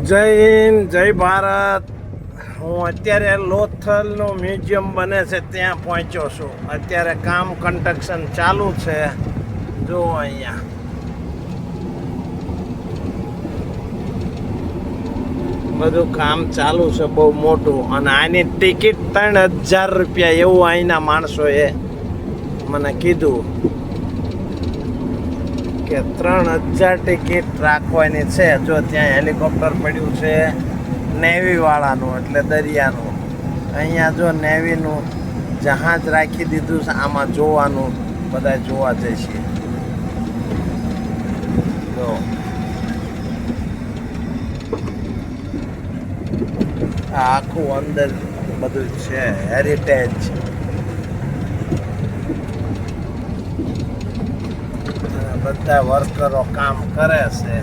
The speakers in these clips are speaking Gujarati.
જય હિન્દ, જય ભારત. હું અત્યારે લોથલનું મ્યુઝિયમ બને છે ત્યાં પહોંચ્યો છું. અત્યારે કામ કન્સ્ટ્રક્શન ચાલુ છે. જો અહીંયા બધું કામ ચાલુ છે બહુ મોટું. અને આની ટિકિટ 3000 રૂપિયા એવું અહીંના માણસોએ મને કીધું કે 3000 ટિકિટ રાખવાની છે. જો ત્યાં હેલિકોપ્ટર પડ્યું છે નેવી વાળાનું, એટલે દરિયાનું. અહીંયા જો નેવીનું જહાજ રાખી દીધું છે. આમાં જોવાનું, બધા જોવા જઈશું. જો આ આખું અંદર બધું છે હેરિટેજ. બધા વર્કરો કામ કરે છે.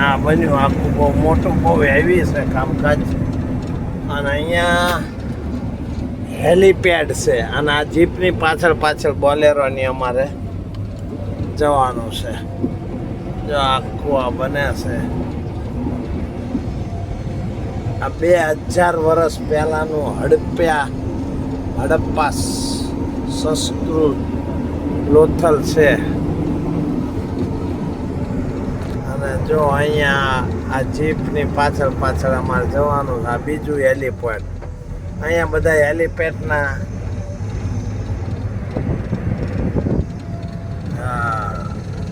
આ બન્યું આખું બહુ મોટું, બહુ હેવી છે કામકાજ. અને અહીંયા હેલીપેડ છે. અને આ જીપની પાછળ પાછળ બોલેરોની અમારે જવાનું છે. જો આખું આ બને છે. આ 2000 વર્ષ પહેલાનું હડપ્પા સંસ્કૃત લોથલ છે. જો અહીંયા આ જીપની પાછળ પાછળ અમારે જવાનું. આ બીજું હેલીપેડ. અહીંયા બધા હેલીપેડના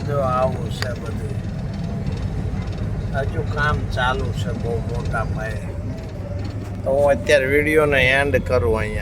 જો આવું છે બધું. હજુ કામ ચાલુ છે બહુ મોટા પાયે. તો હું અત્યારે વિડીયોને એન્ડ કરું અહીંયા.